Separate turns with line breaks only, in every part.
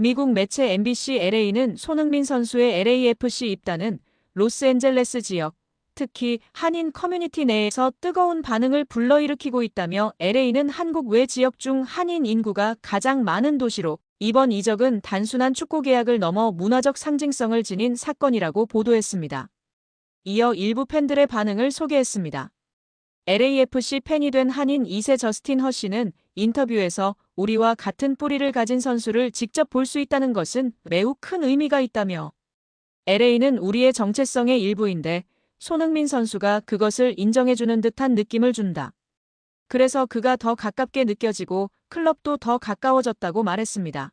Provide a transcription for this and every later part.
미국 매체 MBC LA는 손흥민 선수의 LAFC 입단은 로스앤젤레스 지역, 특히 한인 커뮤니티 내에서 뜨거운 반응을 불러일으키고 있다며 LA는 한국 외 지역 중 한인 인구가 가장 많은 도시로 이번 이적은 단순한 축구 계약을 넘어 문화적 상징성을 지닌 사건이라고 보도했습니다. 이어 일부 팬들의 반응을 소개했습니다. LAFC 팬이 된 한인 2세 저스틴 허씨는 인터뷰에서 우리와 같은 뿌리를 가진 선수를 직접 볼 수 있다는 것은 매우 큰 의미가 있다며 LA는 우리의 정체성의 일부인데 손흥민 선수가 그것을 인정해주는 듯한 느낌을 준다. 그래서 그가 더 가깝게 느껴지고 클럽도 더 가까워졌다고 말했습니다.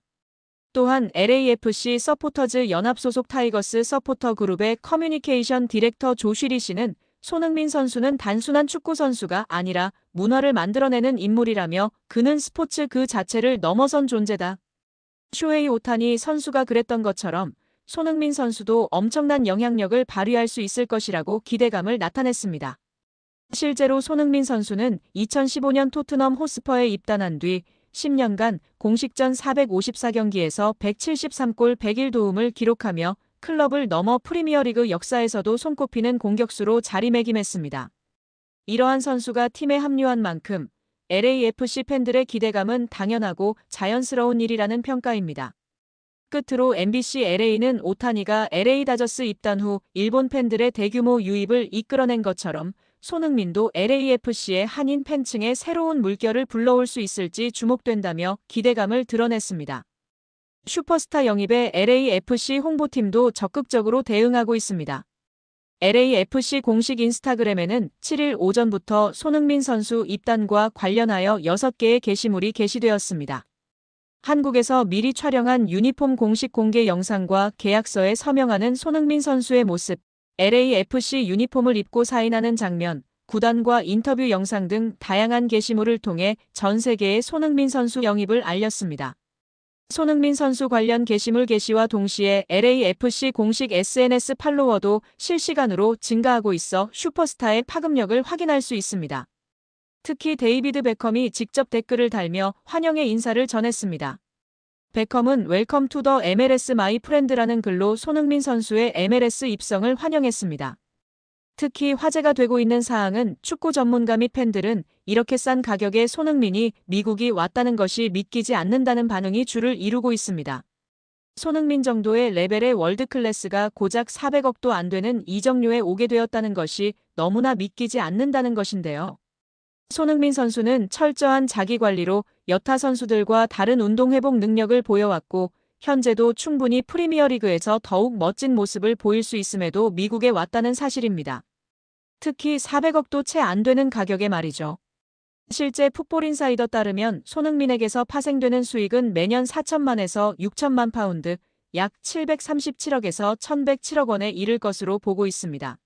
또한 LAFC 서포터즈 연합 소속 타이거스 서포터 그룹의 커뮤니케이션 디렉터 조쉬리 씨는 손흥민 선수는 단순한 축구 선수가 아니라 문화를 만들어내는 인물이라며 그는 스포츠 그 자체를 넘어선 존재다. 쇼헤이 오타니 선수가 그랬던 것처럼 손흥민 선수도 엄청난 영향력을 발휘할 수 있을 것이라고 기대감을 나타냈습니다. 실제로 손흥민 선수는 2015년 토트넘 호스퍼에 입단한 뒤 10년간 공식전 454경기에서 173골 101도움을 기록하며 클럽을 넘어 프리미어리그 역사에서도 손꼽히는 공격수로 자리매김했습니다. 이러한 선수가 팀에 합류한 만큼 LAFC 팬들의 기대감은 당연하고 자연스러운 일이라는 평가입니다. 끝으로 MBC LA는 오타니가 LA 다저스 입단 후 일본 팬들의 대규모 유입을 이끌어낸 것처럼 손흥민도 LAFC의 한인 팬층에 새로운 물결을 불러올 수 있을지 주목된다며 기대감을 드러냈습니다. 슈퍼스타 영입에 LAFC 홍보팀도 적극적으로 대응하고 있습니다. LAFC 공식 인스타그램에는 7일 오전부터 손흥민 선수 입단과 관련하여 6개의 게시물이 게시되었습니다. 한국에서 미리 촬영한 유니폼 공식 공개 영상과 계약서에 서명하는 손흥민 선수의 모습, LAFC 유니폼을 입고 사인하는 장면, 구단과 인터뷰 영상 등 다양한 게시물을 통해 전 세계의 손흥민 선수 영입을 알렸습니다. 손흥민 선수 관련 게시물 게시와 동시에 LAFC 공식 SNS 팔로워도 실시간으로 증가하고 있어 슈퍼스타의 파급력을 확인할 수 있습니다. 특히 데이비드 베컴이 직접 댓글을 달며 환영의 인사를 전했습니다. 베컴은 웰컴 투 더 MLS 마이 프렌드라는 글로 손흥민 선수의 MLS 입성을 환영했습니다. 특히 화제가 되고 있는 사항은 축구 전문가 및 팬들은 이렇게 싼 가격에 손흥민이 미국이 왔다는 것이 믿기지 않는다는 반응이 주를 이루고 있습니다. 손흥민 정도의 레벨의 월드클래스가 고작 400억도 안 되는 이적료에 오게 되었다는 것이 너무나 믿기지 않는다는 것인데요. 손흥민 선수는 철저한 자기관리로 여타 선수들과 다른 운동회복 능력을 보여왔고 현재도 충분히 프리미어리그에서 더욱 멋진 모습을 보일 수 있음에도 미국에 왔다는 사실입니다. 특히 400억도 채 안 되는 가격에 말이죠. 실제 풋볼인사이더 따르면 손흥민에게서 파생되는 수익은 매년 4천만에서 6천만 파운드, 약 737억에서 1107억 원에 이를 것으로 보고 있습니다.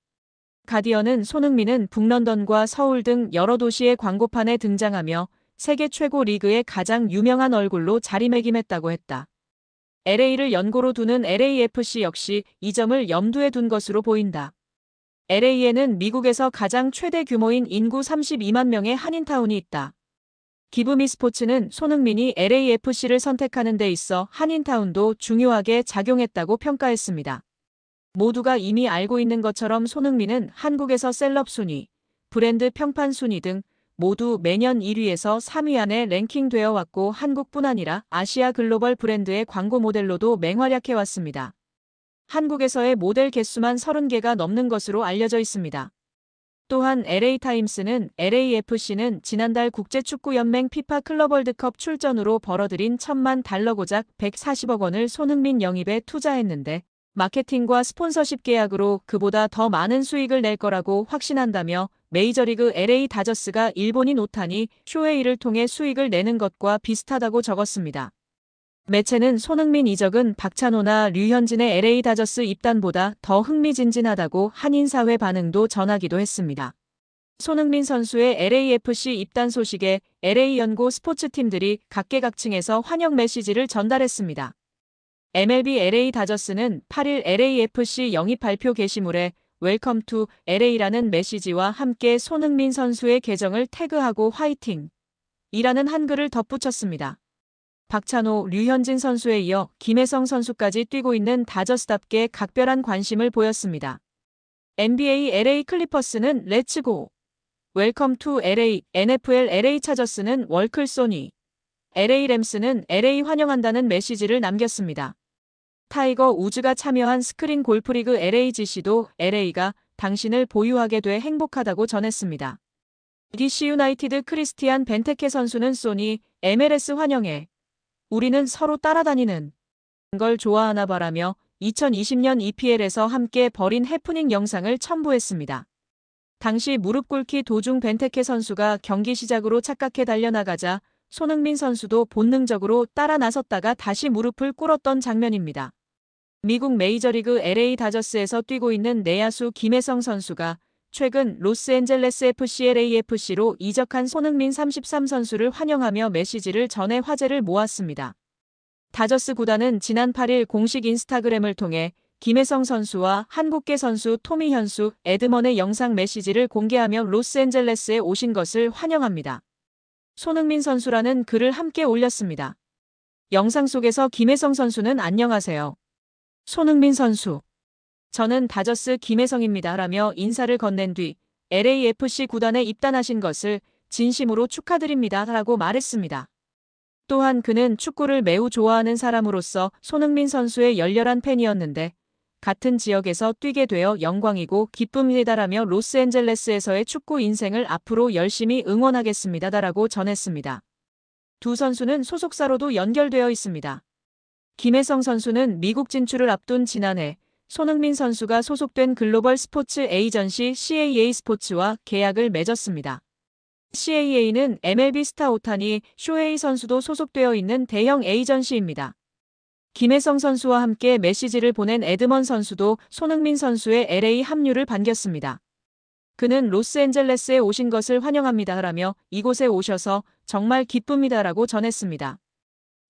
가디언은 손흥민은 북런던과 서울 등 여러 도시의 광고판에 등장하며 세계 최고 리그의 가장 유명한 얼굴로 자리매김했다고 했다. LA를 연고로 두는 LAFC 역시 이 점을 염두에 둔 것으로 보인다. LA에는 미국에서 가장 최대 규모인 인구 32만 명의 한인타운이 있다. 기브미 스포츠는 손흥민이 LAFC를 선택하는 데 있어 한인타운도 중요하게 작용했다고 평가했습니다. 모두가 이미 알고 있는 것처럼 손흥민은 한국에서 셀럽 순위, 브랜드 평판 순위 등 모두 매년 1위에서 3위 안에 랭킹되어 왔고 한국뿐 아니라 아시아 글로벌 브랜드의 광고 모델로도 맹활약해왔습니다. 한국에서의 모델 개수만 30개가 넘는 것으로 알려져 있습니다. 또한 LA타임스는 LAFC는 지난달 국제축구연맹 피파 클럽 월드컵 출전으로 벌어들인 1,000만 달러 고작 140억 원을 손흥민 영입에 투자했는데 마케팅과 스폰서십 계약으로 그보다 더 많은 수익을 낼 거라고 확신한다며 메이저리그 LA 다저스가 일본인 오타니 쇼헤이를 통해 수익을 내는 것과 비슷하다고 적었습니다. 매체는 손흥민 이적은 박찬호나 류현진의 LA 다저스 입단보다 더 흥미진진하다고 한인사회 반응도 전하기도 했습니다. 손흥민 선수의 LAFC 입단 소식에 LA 연고 스포츠팀들이 각계각층에서 환영 메시지를 전달했습니다. MLB LA 다저스는 8일 LAFC 영입 발표 게시물에 웰컴 투 LA라는 메시지와 함께 손흥민 선수의 계정을 태그하고 화이팅! 이라는 한글을 덧붙였습니다. 박찬호, 류현진 선수에 이어 김혜성 선수까지 뛰고 있는 다저스답게 각별한 관심을 보였습니다. NBA LA 클리퍼스는 렛츠고! 웰컴 투 LA, NFL LA 차저스는 월클 소니, LA 램스는 LA 환영한다는 메시지를 남겼습니다. 타이거 우즈가 참여한 스크린 골프리그 LAGC도 LA가 당신을 보유하게 돼 행복하다고 전했습니다. DC 유나이티드 크리스티안 벤테케 선수는 소니, MLS 환영해. 우리는 서로 따라다니는 걸 좋아하나 바라며 2020년 EPL에서 함께 벌인 해프닝 영상을 첨부했습니다. 당시 무릎 꿇기 도중 벤테케 선수가 경기 시작으로 착각해 달려나가자 손흥민 선수도 본능적으로 따라 나섰다가 다시 무릎을 꿇었던 장면입니다. 미국 메이저리그 LA 다저스에서 뛰고 있는 내야수 김혜성 선수가 최근 로스앤젤레스 FC LAFC로 이적한 손흥민 33 선수를 환영하며 메시지를 전해 화제를 모았습니다. 다저스 구단은 지난 8일 공식 인스타그램을 통해 김혜성 선수와 한국계 선수 토미 현수, 에드먼의 영상 메시지를 공개하며 로스앤젤레스에 오신 것을 환영합니다. 손흥민 선수라는 글을 함께 올렸습니다. 영상 속에서 김혜성 선수는 안녕하세요. 손흥민 선수. 저는 다저스 김혜성입니다. 라며 인사를 건넨 뒤 LAFC 구단에 입단하신 것을 진심으로 축하드립니다. 라고 말했습니다. 또한 그는 축구를 매우 좋아하는 사람으로서 손흥민 선수의 열렬한 팬이었는데 같은 지역에서 뛰게 되어 영광이고 기쁨이다라며 로스앤젤레스에서의 축구 인생을 앞으로 열심히 응원하겠습니다. 라고 전했습니다. 두 선수는 소속사로도 연결되어 있습니다. 김혜성 선수는 미국 진출을 앞둔 지난해 손흥민 선수가 소속된 글로벌 스포츠 에이전시 CAA 스포츠와 계약을 맺었습니다. CAA는 MLB 스타 오타니 쇼헤이 선수도 소속되어 있는 대형 에이전시입니다. 김혜성 선수와 함께 메시지를 보낸 에드먼 선수도 손흥민 선수의 LA 합류를 반겼습니다. 그는 로스앤젤레스에 오신 것을 환영합니다라며 이곳에 오셔서 정말 기쁩니다라고 전했습니다.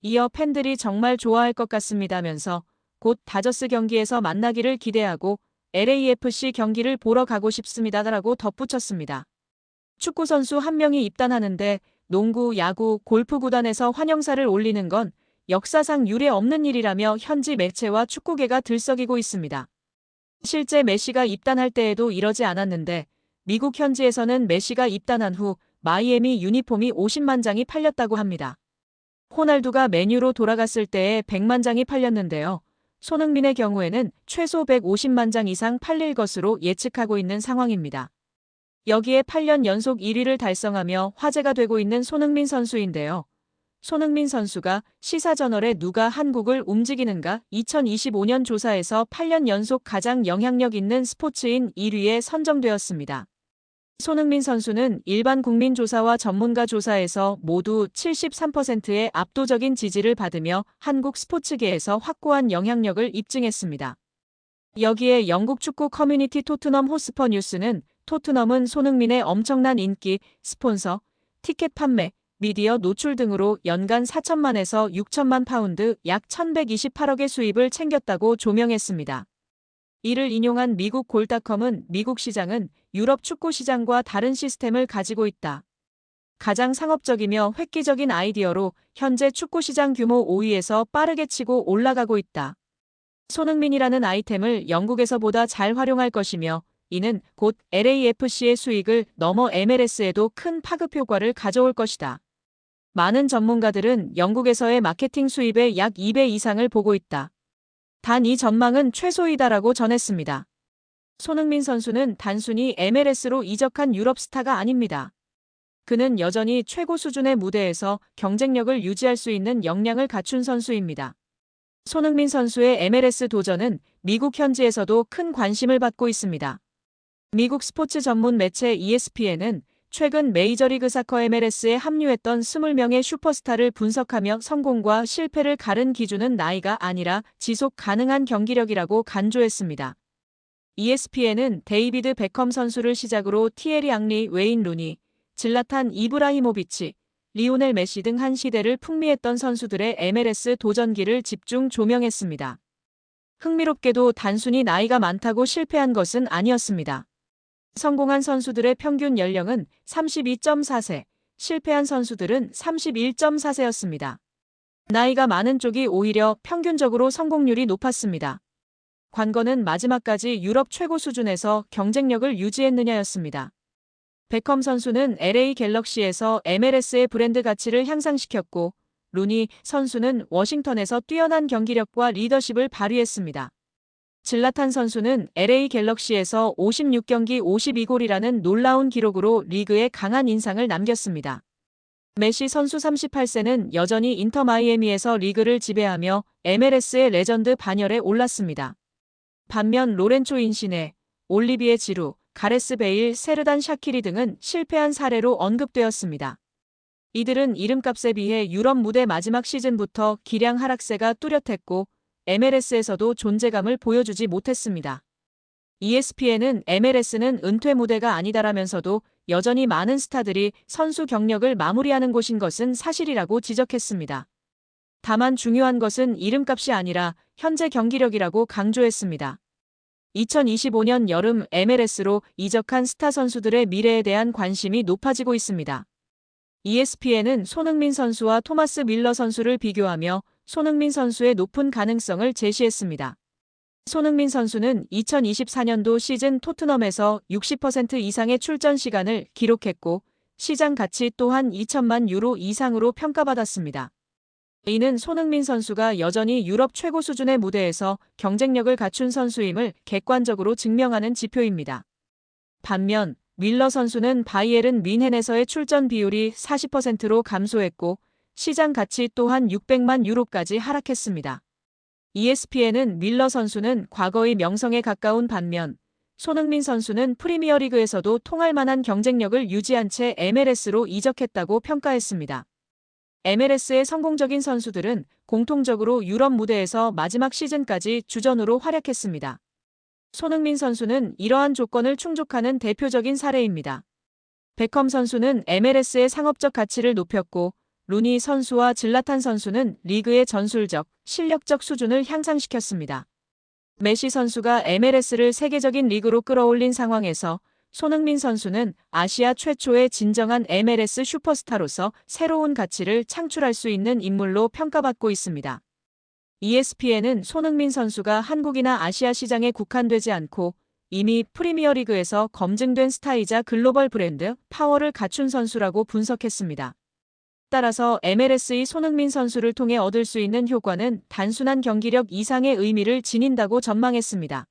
이어 팬들이 정말 좋아할 것 같습니다면서 곧 다저스 경기에서 만나기를 기대하고 LAFC 경기를 보러 가고 싶습니다라고 덧붙였습니다. 축구 선수 한 명이 입단하는데 농구, 야구, 골프 구단에서 환영사를 올리는 건 역사상 유례 없는 일이라며 현지 매체와 축구계가 들썩이고 있습니다. 실제 메시가 입단할 때에도 이러지 않았는데 미국 현지에서는 메시가 입단한 후 마이애미 유니폼이 50만 장이 팔렸다고 합니다. 호날두가 맨유로 돌아갔을 때에 100만 장이 팔렸는데요. 손흥민의 경우에는 최소 150만 장 이상 팔릴 것으로 예측하고 있는 상황입니다. 여기에 8년 연속 1위를 달성하며 화제가 되고 있는 손흥민 선수인데요. 손흥민 선수가 시사저널에 누가 한국을 움직이는가 2025년 조사에서 8년 연속 가장 영향력 있는 스포츠인 1위에 선정되었습니다. 손흥민 선수는 일반 국민 조사와 전문가 조사에서 모두 73%의 압도적인 지지를 받으며 한국 스포츠계에서 확고한 영향력을 입증했습니다. 여기에 영국 축구 커뮤니티 토트넘 호스퍼 뉴스는 토트넘은 손흥민의 엄청난 인기, 스폰서, 티켓 판매, 미디어 노출 등으로 연간 4천만에서 6천만 파운드 약 1128억의 수입을 챙겼다고 조명했습니다. 이를 인용한 미국 골닷컴은 미국 시장은 유럽 축구 시장과 다른 시스템을 가지고 있다. 가장 상업적이며 획기적인 아이디어로 현재 축구 시장 규모 5위에서 빠르게 치고 올라가고 있다. 손흥민이라는 아이템을 영국에서보다 잘 활용할 것이며 이는 곧 LAFC의 수익을 넘어 MLS에도 큰 파급 효과를 가져올 것이다. 많은 전문가들은 영국에서의 마케팅 수입의 약 2배 이상을 보고 있다. 단 이 전망은 최소이다라고 전했습니다. 손흥민 선수는 단순히 MLS로 이적한 유럽 스타가 아닙니다. 그는 여전히 최고 수준의 무대에서 경쟁력을 유지할 수 있는 역량을 갖춘 선수입니다. 손흥민 선수의 MLS 도전은 미국 현지에서도 큰 관심을 받고 있습니다. 미국 스포츠 전문 매체 ESPN은 최근 메이저리그 사커 MLS에 합류했던 20명의 슈퍼스타를 분석하며 성공과 실패를 가른 기준은 나이가 아니라 지속 가능한 경기력이라고 간주했습니다. ESPN은 데이비드 베컴 선수를 시작으로 티에리 앙리, 웨인 루니, 질라탄 이브라히모비치, 리오넬 메시 등 한 시대를 풍미했던 선수들의 MLS 도전기를 집중 조명했습니다. 흥미롭게도 단순히 나이가 많다고 실패한 것은 아니었습니다. 성공한 선수들의 평균 연령은 32.4세, 실패한 선수들은 31.4세였습니다. 나이가 많은 쪽이 오히려 평균적으로 성공률이 높았습니다. 관건은 마지막까지 유럽 최고 수준에서 경쟁력을 유지했느냐였습니다. 베컴 선수는 LA 갤럭시에서 MLS의 브랜드 가치를 향상시켰고, 루니 선수는 워싱턴에서 뛰어난 경기력과 리더십을 발휘했습니다. 질라탄 선수는 LA 갤럭시에서 56경기 52골이라는 놀라운 기록으로 리그에 강한 인상을 남겼습니다. 메시 선수 38세는 여전히 인터 마이애미에서 리그를 지배하며 MLS의 레전드 반열에 올랐습니다. 반면 로렌조 인시네, 올리비에 지루, 가레스 베일, 세르단 샤키리 등은 실패한 사례로 언급되었습니다. 이들은 이름값에 비해 유럽 무대 마지막 시즌부터 기량 하락세가 뚜렷했고 MLS에서도 존재감을 보여주지 못했습니다. ESPN은 MLS는 은퇴 무대가 아니다라면서도 여전히 많은 스타들이 선수 경력을 마무리하는 곳인 것은 사실이라고 지적했습니다. 다만 중요한 것은 이름값이 아니라 현재 경기력이라고 강조했습니다. 2025년 여름 MLS로 이적한 스타 선수들의 미래에 대한 관심이 높아지고 있습니다. ESPN은 손흥민 선수와 토마스 밀러 선수를 비교하며 손흥민 선수의 높은 가능성을 제시했습니다. 손흥민 선수는 2024년도 시즌 토트넘에서 60% 이상의 출전 시간을 기록했고 시장 가치 또한 2천만 유로 이상으로 평가받았습니다. 이는 손흥민 선수가 여전히 유럽 최고 수준의 무대에서 경쟁력을 갖춘 선수임을 객관적으로 증명하는 지표입니다. 반면 밀러 선수는 바이에른 뮌헨에서의 출전 비율이 40%로 감소했고 시장 가치 또한 600만 유로까지 하락했습니다. ESPN은 밀러 선수는 과거의 명성에 가까운 반면 손흥민 선수는 프리미어리그에서도 통할 만한 경쟁력을 유지한 채 MLS로 이적했다고 평가했습니다. MLS의 성공적인 선수들은 공통적으로 유럽 무대에서 마지막 시즌까지 주전으로 활약했습니다. 손흥민 선수는 이러한 조건을 충족하는 대표적인 사례입니다. 베컴 선수는 MLS의 상업적 가치를 높였고 루니 선수와 질라탄 선수는 리그의 전술적, 실력적 수준을 향상시켰습니다. 메시 선수가 MLS를 세계적인 리그로 끌어올린 상황에서 손흥민 선수는 아시아 최초의 진정한 MLS 슈퍼스타로서 새로운 가치를 창출할 수 있는 인물로 평가받고 있습니다. ESPN은 손흥민 선수가 한국이나 아시아 시장에 국한되지 않고 이미 프리미어리그에서 검증된 스타이자 글로벌 브랜드 파워를 갖춘 선수라고 분석했습니다. 따라서 MLS의 손흥민 선수를 통해 얻을 수 있는 효과는 단순한 경기력 이상의 의미를 지닌다고 전망했습니다.